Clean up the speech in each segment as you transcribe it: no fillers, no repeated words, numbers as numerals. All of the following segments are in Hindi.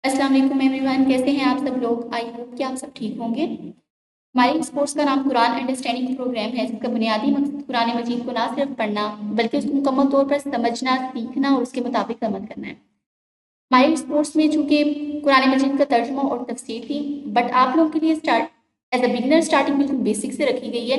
अस्सलाम वालेकुम एवरीवन, कैसे हैं आप सब लोग। आई होप कि आप सब ठीक होंगे। हमारे इस कोर्स का नाम कुरान अंडरस्टैंडिंग प्रोग्राम है, जिसका बुनियादी मकसद कुरान मजीद को ना सिर्फ पढ़ना बल्कि उसको मुकम्मल तौर पर समझना, सीखना और उसके मुताबिक अमल करना है। हमारे इस कोर्स में चूँकि कुरान मजीद का तर्जुमा और तफसीर थी, बट आप लोगों के लिए start as a beginner starting बिल्कुल बेसिक से रखी गई है,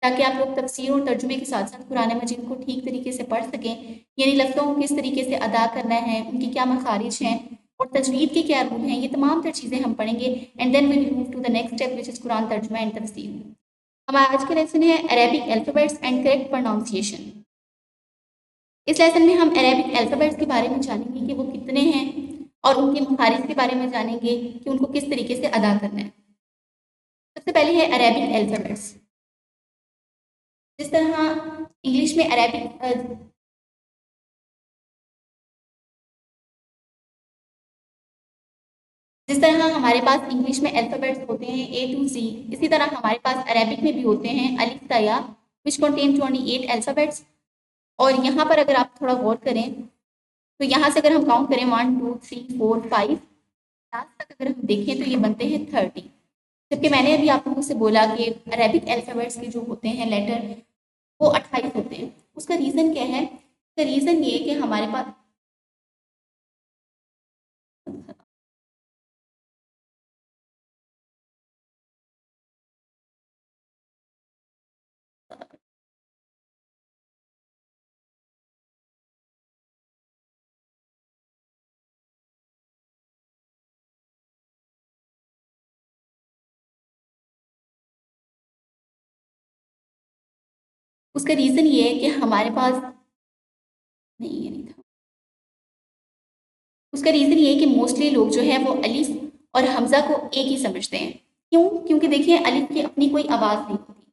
ताकि आप लोग तफसीर और तर्जुमे के साथ साथ कुरान मजीद को ठीक तरीके से पढ़ सकें। यानी लफ्ज़ों को किस तरीके से अदा करना है, उनकी क्या मखारिज हैं और तजवीद के क्या रूल हैं, ये तमाम तर चीज़ें हम पढ़ेंगे। And then we will move to the next step which is Quran तर्जुमा एंड तफसीर। हमारा आज का लेसन है Arabic alphabets and correct pronunciation. इस लेसन में हम अरेबिक अल्फ़ाबेट्स के बारे में जानेंगे कि वो कितने हैं, और उनके मखारिज के बारे में जानेंगे कि उनको किस तरीके से अदा करना है। सबसे पहले है अरेबिक अल्फ़ाबेट्स। जिस तरह इंग्लिश में अरेबिक जिस तरह हमारे पास इंग्लिश में अल्फ़ाबेट्स होते हैं ए टू ज़ी, इसी तरह हमारे पास अरेबिक में भी होते हैं अलिफ ता या, विच कंटेन 28 अल्फ़ाबेट्स। और यहाँ पर अगर आप थोड़ा गौर करें तो यहाँ से अगर हम काउंट करें 1 2 3 4 5 लास्ट तक अगर हम देखें तो ये बनते हैं 30। जबकि मैंने अभी आप लोगों से बोला कि अरेबिक अल्फ़ाबेट्स के जो होते हैं लेटर वो 28 होते हैं। उसका रीज़न क्या है? उसका रीज़न ये है कि हमारे पास उसका रीज़न ये है कि हमारे पास नहीं, ये नहीं था। उसका रीज़न ये है कि मोस्टली लोग जो है वो अलिफ और हमज़ा को एक ही समझते हैं। क्यों? क्योंकि देखिए अलिफ की अपनी कोई आवाज़ नहीं होती।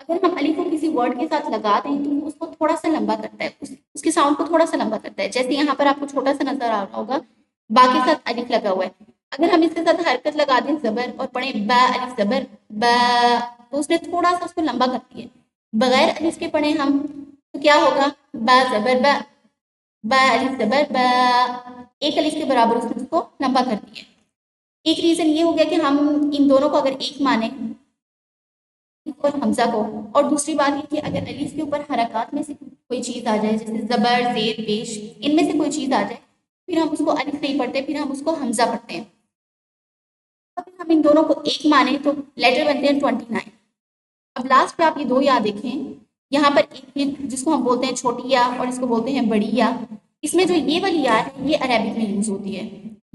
अगर हम अलिफ को किसी वर्ड के साथ लगा दें तो वो उसको थोड़ा सा लंबा करता है, उसके साउंड को थोड़ा सा लंबा करता है। जैसे यहाँ पर आपको छोटा सा नजर आ रहा होगा, बा के साथ अलिफ लगा हुआ है। अगर हम इसके साथ हरकत लगा दें जबर और पढ़े बा अलिफ जबर बा, तो उसने थोड़ा सा उसको लंबा कर दिया। बगैर अलिफ के पढ़े हम तो क्या होगा? बा जबर बा, बा अलिफ जबर बा, एक अलिफ के बराबर उसने उसको लंबा कर दिया। एक रीजन ये हो गया कि हम इन दोनों को अगर एक माने और हमजा को, और दूसरी बात ये कि अगर अलीफ के ऊपर हरकत में से कोई चीज़ आ जाए, जैसे ज़बर ज़ेर पेश, इनमें से कोई चीज़ आ जाए, फिर हम उसको अलिफ नहीं पढ़ते, फिर हम उसको हमजा पढ़ते हैं। अगर हम इन दोनों को एक माने तो लेटर बनते हैं 29। अब लास्ट पे आप ये दो या देखें, यहाँ पर एक जिसको हम बोलते हैं छोटी या और इसको बोलते हैं बड़ी या। इसमें जो ये वाली या है ये अरेबिक में यूज़ होती है,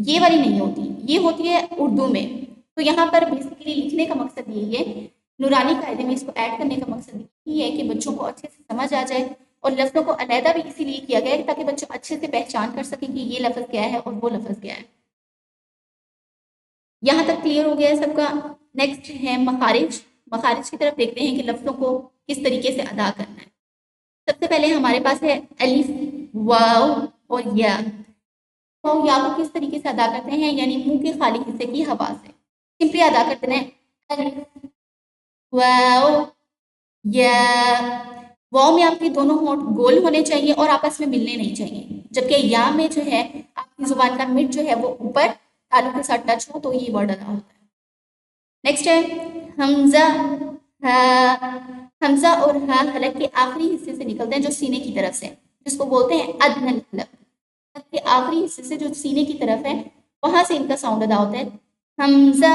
ये वाली नहीं होती, ये होती है उर्दू में। तो यहाँ पर बेसिकली लिखने का मकसद यही है, नूरानी कायदे में इसको ऐड करने का मकसद यही है कि बच्चों को अच्छे से समझ आ जाए, और लफ्ज़ों को अलहदा भी इसीलिए किया गया है ताकि बच्चे अच्छे से पहचान कर सकें कि ये लफ्ज़ क्या है और वो लफ्ज़ क्या है। यहाँ तक क्लियर हो गया है सबका। नेक्स्ट है मखारिज। मखारिज की तरफ देखते हैं कि लफ्ज़ों को किस तरीके से अदा करना है। सबसे पहले हमारे पास है अलिफ, वाव और या। वाव या को किस तरीके से अदा करते हैं, यानी मुंह के खाली हिस्से की हवा से सिंपली अदा करते हैं अलिफ वाव या। वाव में आपके दोनों होंठ गोल होने चाहिए और आपस में मिलने नहीं चाहिए, जबकि या में जो है आपकी जुबान का मिड जो है वो ऊपर तालू के साथ टच हो तो ये वर्ड अदा होता है। नेक्स्ट है हमजा, हा। हमजा और हा हलक के आखिरी हिस्से से निकलते हैं जो सीने की तरफ से, जिसको बोलते हैं अदनल हलक। हलक के आखिरी हिस्से से जो सीने की तरफ है वहां से इनका साउंड अदा होता है हमजा,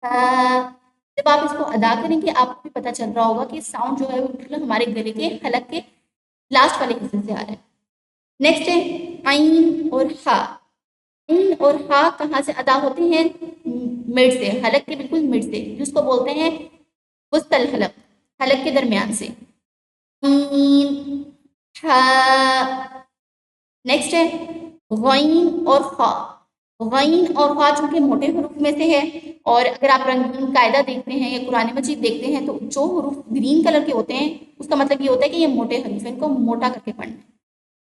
हा। जब आप इसको अदा करेंगे आपको भी पता चल रहा होगा कि साउंड जो है वो बिल्कुल हमारे गले के हलक के लास्ट वाले हिस्से से आ रहा है। नेक्स्ट है आइन और हा। आइन और हा कहाँ से अदा होते हैं? मिड से, हलक के बिल्कुल मिड से, जिसको बोलते हैं वस्तल हलक, हलक के दरमियान से। आइन, हा। नेक्स्ट है गईन और खा। गईन और खा चूंकि मोटे हरूफ में से है, और अगर आप रंगीन कायदा देखते हैं या कुरान मजीद देखते हैं तो जो हरूफ ग्रीन कलर के होते हैं उसका मतलब ये होता है कि ये मोटे हरूफ है, इनको मोटा करके पढ़ना है।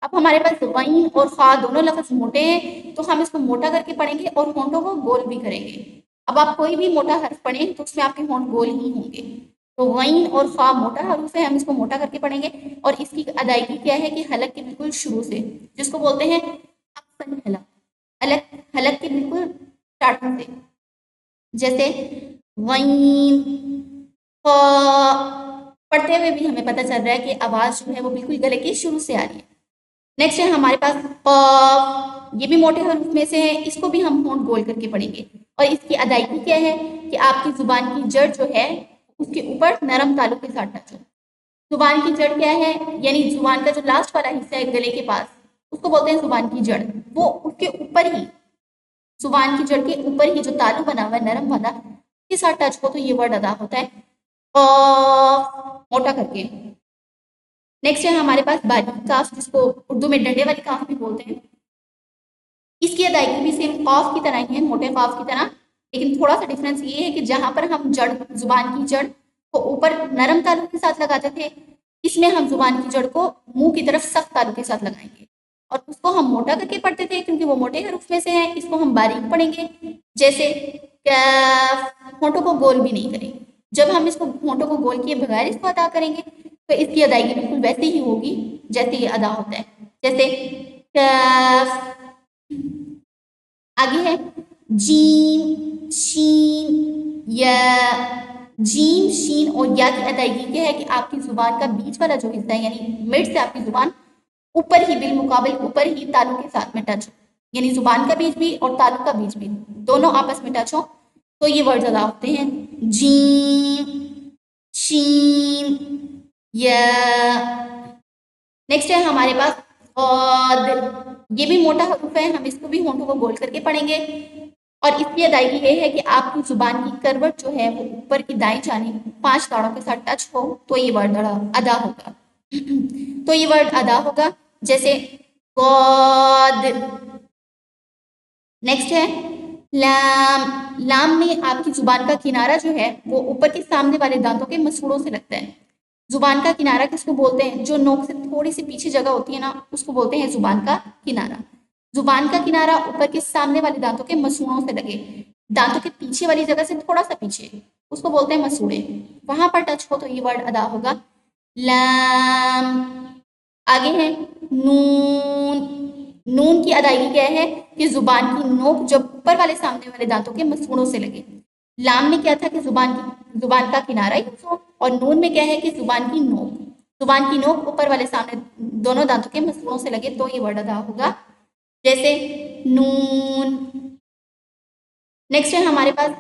अब हमारे पास गईन और खा दोनों लफ्ज मोटे हैं तो हम इसको मोटा करके पढ़ेंगे और होंठों को गोल भी करेंगे। अब आप कोई भी मोटा हर्फ पढ़ें तो उसमें आपके होंठ गोल ही होंगे। तो गईन और फा मोटा हरूफ है, हम इसको मोटा करके पढ़ेंगे। और इसकी अदायगी क्या है कि हलक के बिल्कुल शुरू से, जिसको बोलते हैं अक्सन हलक, हलक हलक के बिल्कुल स्टार्टिंग से, जैसे गईन, फ। पढ़ते हुए भी हमें पता चल रहा है कि आवाज जो है वो बिल्कुल गले के शुरू से आ रही है। नेक्स्ट है हमारे पास क, ये भी मोटे हरूफ में से है, इसको भी हम होंठ गोल करके पढ़ेंगे। और इसकी अदायगी क्या है कि आपकी जुबान की जड़ जो है उसके ऊपर नरम तालु के साथ टच हो। जुबान की जड़ क्या है, यानी जुबान का जो लास्ट वाला हिस्सा है गले के पास, उसको बोलते हैं जुबान की जड़। वो उसके ऊपर ही, जुबान की जड़ के ऊपर ही जो तालु बना हुआ है नरम वाला, के साथ टच हो तो ये वर्ड अदा होता है मोटा करके। नेक्स्ट है हमारे पास बारीक काफ, जिसको उर्दू में डंडे वाली काफ भी बोलते हैं। इसकी अदायगी भी सेम काफ की तरह ही है, मोटे काफ की तरह, लेकिन थोड़ा सा डिफरेंस ये है कि जहां पर हम जड़, जुबान की जड़ को ऊपर नरम तालु के साथ लगाते थे, इसमें हम जुबान की जड़ को मुंह की तरफ सख्त तालु के साथ लगाएंगे। और उसको हम मोटा करके पढ़ते थे क्योंकि वो मोटे हरूफ में से है, इसको हम बारीक पढ़ेंगे। जैसे कैफ, होंठों को गोल भी नहीं करेंगे। जब हम इसको होंठों को गोल किए बगैर इसको अदा करेंगे तो इसकी अदायगी बिल्कुल वैसे ही होगी जैसे ये अदा होता है, जैसे कैफ। आगे है जीम, शीन, या। जीम, शीन और या की अदायगी क्या है कि आपकी जुबान का बीच वाला जो हिस्सा है, यानी मिड से आपकी जुबान ऊपर ही, बिलमुकाबिल ऊपर ही तालु के साथ में टच हो, यानी जुबान का बीच भी और तालु का बीच भी दोनों आपस में टच हो, तो ये वर्ड अदा होते हैं जीम, शीन, या। नेक्स्ट है हमारे पास और ये भी मोटा हरूफ है, हम इसको भी होंठों को गोल करके पढ़ेंगे। और इसकी अदायगी ये है कि आपकी जुबान की करवट जो है वो ऊपर की दाएं जानिब 5 ताड़ों के साथ टच हो तो ये वर्ड अदा होगा। तो ये वर्ड अदा होगा, जैसे गॉड। नेक्स्ट है लाम। लाम में आपकी जुबान का किनारा जो है वो ऊपर के सामने वाले दांतों के मसूड़ों से लगता है। जुबान का किनारा किसको बोलते हैं, जो नोक से थोड़ी सी पीछे जगह होती है ना, उसको बोलते हैं जुबान का किनारा। जुबान का किनारा ऊपर के सामने वाले दांतों के मसूड़ों से लगे, दांतों के पीछे वाली जगह से थोड़ा सा पीछे, उसको बोलते हैं मसूड़े, वहां पर टच हो तो ये वर्ड अदा होगा लाम। आगे है नून। नून की अदायगी क्या है कि जुबान की नोक जब ऊपर वाले सामने वाले दांतों के मसूड़ों से लगे। लाम में क्या था कि जुबान का किनारा यूज हो, और नून में क्या है कि जुबान की नोक ऊपर वाले सामने दोनों दांतों के मसूड़ों से लगे तो ये वर्ड अदा होगा, जैसे नून। नेक्स्ट है हमारे पास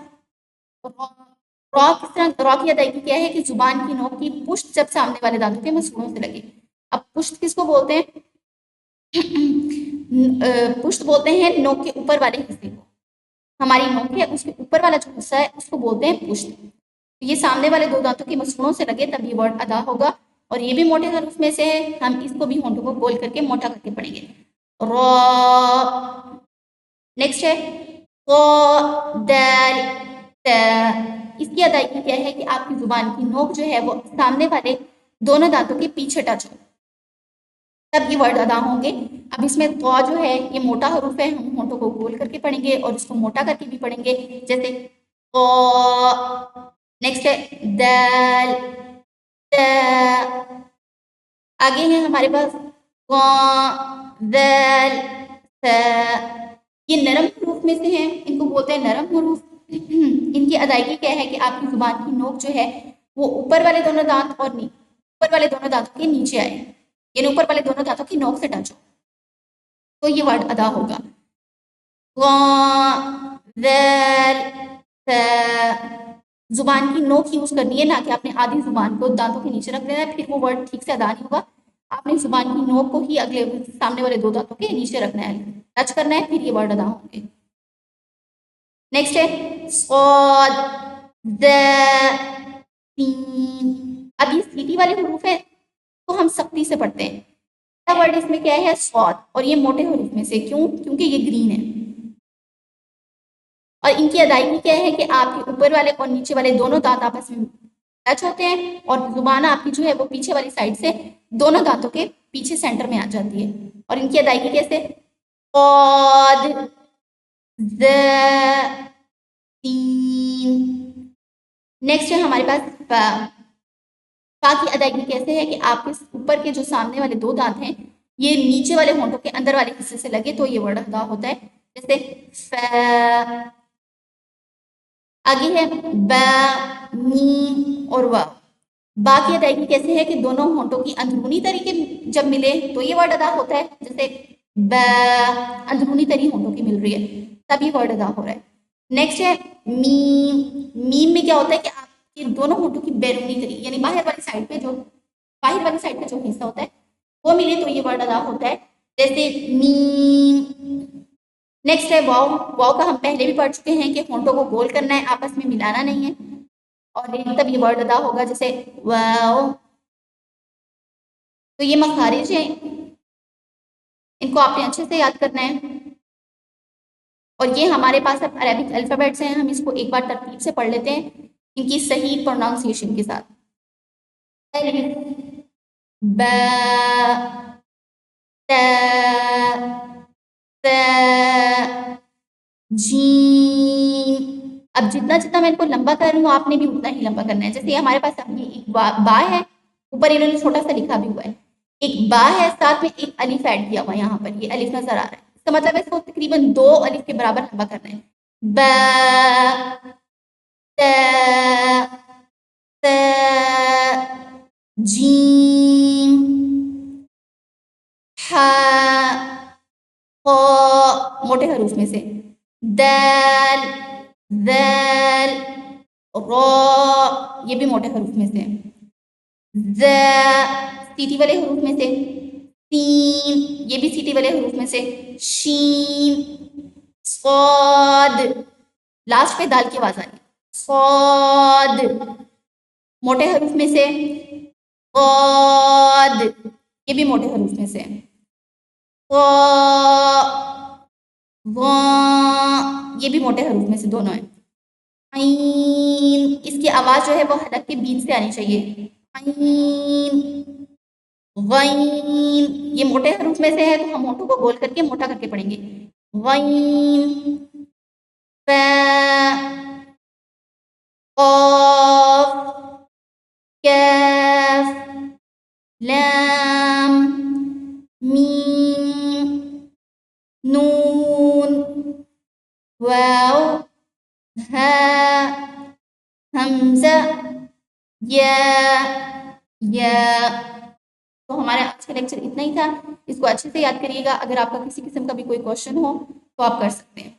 रॉ। किस तरह रॉ की अदायगी क्या है कि जुबान की नोक की पुष्ट जब सामने वाले दांतों के मसूड़ों से लगे। अब पुष्ट किसको बोलते हैं, पुष्ट बोलते हैं नोक के ऊपर वाले हिस्से को। हमारी नोक है उसके ऊपर वाला जो हिस्सा है उसको बोलते हैं पुष्ट। तो ये सामने वाले दो दांतों के मसूड़ों से लगे तब ये वर्ड अदा होगा, और ये भी मोटे हरूफ में से है, हम इसको भी होंठों को गोल करके मोटा करके पढ़ेंगे रॉ। नेक्स्ट है दाल, इसकी अदायगी क्या है कि आपकी जुबान की नोक जो है वो सामने वाले दोनों दांतों के पीछे टच हो, तब ये वर्ड अदा होंगे। अब इसमें तो जो है ये मोटा हरूफ है, हम होंठों को गोल करके पढ़ेंगे और इसको मोटा करके भी पढ़ेंगे, जैसे तो। नेक्स्ट है दाल, आगे है हमारे पास दाल, ये नरम हरूफ में से हैं, इनको बोलते हैं नरम हरूफ। इनकी अदायगी क्या है कि आपकी जुबान की नोक जो है वो ऊपर वाले दोनों दांत और ऊपर वाले दोनों दांतों के नीचे आए, यानी ऊपर वाले दोनों दांतों की नोक से टच हो, तो ये वर्ड अदा होगा जुबान की नोक यूज करनी है, ना कि आपने आधी जुबान को दांतों के नीचे रख देना है, फिर वो वर्ड ठीक से अदा नहीं होगा। आपने जुबान की नोक को ही अगले सामने वाले दो दांतों के नीचे रखना है, टच करना है, फिर ये वर्ड अदा होंगे। नेक्स्ट है सौद, अब ये सीटी वाले हरूफ है तो हम सख्ती से पढ़ते हैं। पहला वर्ड इसमें क्या है सौद, और ये मोटे हरूफ में से, क्यों, क्योंकि ये ग्रीन है। और इनकी अदायगी क्या है कि आपके ऊपर वाले और नीचे वाले दोनों दांत आपस में टच होते हैं, और जुबान आपकी जो है वो पीछे वाली साइड से दोनों दांतों के पीछे सेंटर में आ जाती है। और इनकी अदायगी कैसे, नेक्स्ट है हमारे पास फा की अदायगी कैसे है कि आपके ऊपर के जो सामने वाले दो दांत हैं ये नीचे वाले होंठों के अंदर वाले हिस्से से लगे तो ये वर्ड अदा होता है जैसे फ। आगे है ब, नी और व। बा की अदायगी कैसे है कि दोनों होंठों की अंदरूनी तरीके जब मिले तो ये वर्ड अदा होता है। जैसे ब, अंदरूनी तरी होंठों की मिल रही है तब ये वर्ड अदा हो रहा है। नेक्स्ट है मीम। मीम में क्या होता है कि आपके दोनों होंठों की बैरूनी तरी यानी बाहर वाली साइड पे जो हिस्सा होता है वो मिले तो ये वर्ड अदा होता है। जैसे मीम। नेक्स्ट है वाव। वाव का हम पहले भी पढ़ चुके हैं कि होंठों को गोल करना है, आपस में मिलाना नहीं है और तब ये वर्ड अदा होगा। जैसे वाव। तो ये मखारिज हैं, इनको आपने अच्छे से याद करना है। और ये हमारे पास अब अरेबिक अल्फ़ाबेट्स हैं, हम इसको एक बार तरतीब से पढ़ लेते हैं इनकी सही प्रोनाउंसिएशन के साथ। अलिफ, ब, त, स, जीम। अब जितना जितना मैं इनको लंबा कर रही हूँ आपने भी उतना ही लंबा करना है। जैसे हमारे पास अब ये एक बा है, ऊपर इन्होंने छोटा सा लिखा भी हुआ है, एक बा है, साथ में एक अलिफ ऐड किया हुआ है, यहाँ पर ये अलिफ नजर आ रहा है, इसका मतलब है इसको तकरीबन 2 अलिफ के बराबर लंबा करना है। ब, त, स, जीम, हा, ख, मोटे हरूफ में से, दाल, ज़ैल, रो, ये भी मोटे हरूफ में से, ज, सीटी वाले हरूफ में से, सीन, ये भी सीटी वाले हरूफ में से, शीन, सौद, लास्ट पे दाल की आवाज आ रही है, सौद, मोटे हरूफ में से, कौद, ये भी मोटे हरूफ में से, क़, व, ये भी मोटे हरूफ में से दोनों है। आइन, इसकी आवाज जो है वो हलक के बीच से आनी चाहिए। आइन, गईन, ये मोटे हरूफ में से है तो हम होठों को गोल करके मोटा करके पढ़ेंगे। गईन, फ, क़ाफ, कैफ, लाम, मीम, नून, वाव, हा, हमजा, या। तो हमारा आज का लेक्चर इतना ही था। इसको अच्छे से याद करिएगा। अगर आपका किसी किस्म का भी कोई क्वेश्चन हो तो आप कर सकते हैं।